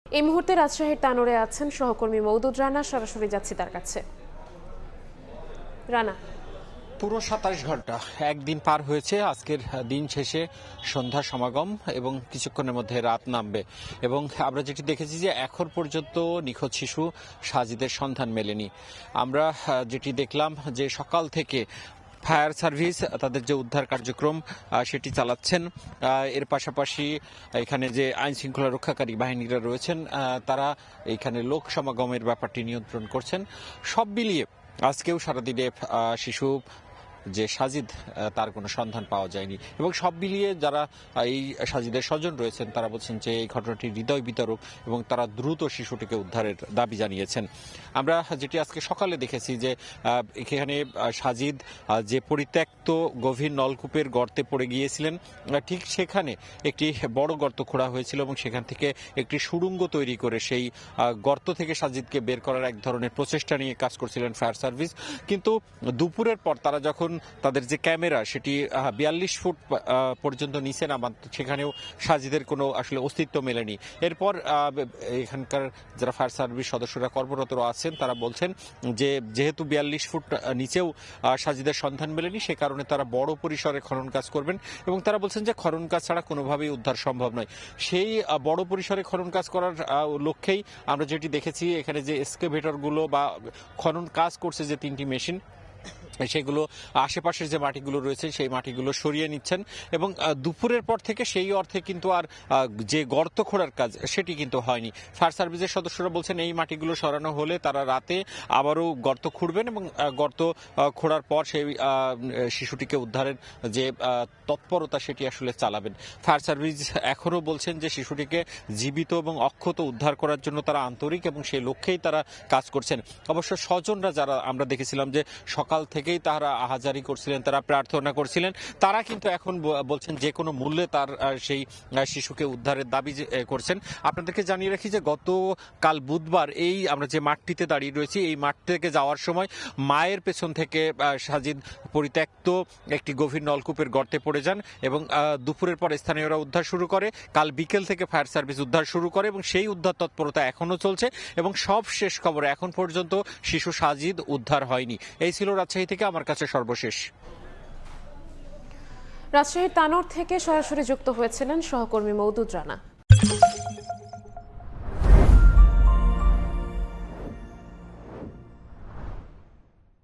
এই মুহূর্তে রাজশাহীর তানোরে আছেন সহকর্মী মওদুদ রানা, সরাসরি যাচ্ছি তার কাছে। রানা, পুরো ২৭ ঘন্টা একদিন পার হয়েছে। আজকের দিন শেষে সন্ধ্যা সমাগম এবং কিছুক্ষণের মধ্যে রাত নামবে। এবং আমরা যেটি দেখেছি যে এখন পর্যন্ত নিখোঁজ শিশু সাজিদের সন্ধান মেলেনি। আমরা যেটি দেখলাম যে সকাল থেকে ফায়ার সার্ভিস তাদের যে উদ্ধার কার্যক্রম সেটি চালাচ্ছেন। এর পাশাপাশি এখানে যে আইন শৃঙ্খলা রক্ষাকারী বাহিনীরা রয়েছেন তারা এখানে লোক সমাগমের ব্যাপারটি নিয়ন্ত্রণ করছেন। সব মিলিয়ে আজকেও সারাদিনে শিশু যে সাজিদ তার কোনো সন্ধান পাওয়া যায়নি। এবং সব মিলিয়ে যারা এই সাজিদের স্বজন রয়েছেন তারা বলছেন যে এই ঘটনাটি হৃদয় বিতরক এবং তারা দ্রুত শিশুটিকে উদ্ধারের দাবি জানিয়েছেন। আমরা যেটি আজকে সকালে দেখেছি যে এখানে সাজিদ যে পরিত্যক্ত গভীর নলকূপের গর্তে পড়ে গিয়েছিলেন, ঠিক সেখানে একটি বড় গর্ত খোঁড়া হয়েছিল এবং সেখান থেকে একটি সুড়ঙ্গ তৈরি করে সেই গর্ত থেকে সাজিদকে বের করার এক ধরনের প্রচেষ্টা নিয়ে কাজ করছিলেন ফায়ার সার্ভিস। কিন্তু দুপুরের পর তারা যখন তাদের যে ক্যামেরা সেটি ৪২ ফুট পর্যন্ত নিচে নামান, সেখানেও সাজিদের কোনো আসলে অস্তিত্ব মেলেনি। এরপর এখানকার যারা ফায়ার সার্ভিস সদস্যরা কর্মরত আছেন তারা বলছেন যে যেহেতু ৪২ ফুট নিচেও সাজিদের সন্ধান মেলেনি, সে কারণে তারা বড় পরিসরে খনন কাজ করবেন এবং তারা বলছেন যে খনন কাজ ছাড়া কোনোভাবেই উদ্ধার সম্ভব নয়। সেই বড় পরিসরে খনন কাজ করার লক্ষ্যেই আমরা যেটি দেখেছি এখানে যে এক্সকেভেটরগুলো বা খনন কাজ করছে যে ৩টি মেশিন, সেগুলো আশেপাশের যে মাটিগুলো রয়েছে সেই মাটিগুলো সরিয়ে নিচ্ছেন। এবং দুপুরের পর থেকে সেই অর্থে কিন্তু আর যে গর্ত খোঁড়ার কাজ সেটি কিন্তু হয়নি। ফায়ার সার্ভিসের সদস্যরা বলছেন এই মাটিগুলো সরানো হলে তারা রাতে আবারও গর্ত খুঁড়বেন এবং গর্ত খোঁড়ার পর সেই শিশুটিকে উদ্ধারের যে তৎপরতা সেটি আসলে চালাবেন। ফায়ার সার্ভিস এখনও বলছেন যে শিশুটিকে জীবিত এবং অক্ষত উদ্ধার করার জন্য তারা আন্তরিক এবং সেই লক্ষ্যেই তারা কাজ করছেন। অবশ্য স্বজনরা যারা আমরা দেখেছিলাম যে সকাল থেকেই তারা আহাজারি করছিলেন, তারা প্রার্থনা করছিলেন, তারা কিন্তু এখন বলছেন যে কোনো মূল্যে তার সেই শিশুকে উদ্ধারের দাবি করছেন। আপনাদেরকে জানিয়ে রাখি যে গতকাল বুধবার এই আমরা যে মাঠটিতে দাঁড়িয়ে রয়েছি এই মাঠ থেকে যাওয়ার সময় মায়ের পেছন থেকে সাজিদ পরিত্যক্ত একটি গভীর নলকূপের গর্তে পড়ে যান এবং দুপুরের পর স্থানীয়রা উদ্ধার শুরু করে। কাল বিকেল থেকে ফায়ার সার্ভিস উদ্ধার শুরু করে এবং সেই উদ্ধার তৎপরতা এখনও চলছে এবং সব শেষ খবর এখন পর্যন্ত শিশু সাজিদ উদ্ধার হয়নি। এই ছিল রাজশাহী থেকে আমার কাছে সর্বশেষ। রাজশাহীর তানোর থেকে সরাসরি যুক্ত হয়েছিলেন সহকর্মী মওদুদ রানা।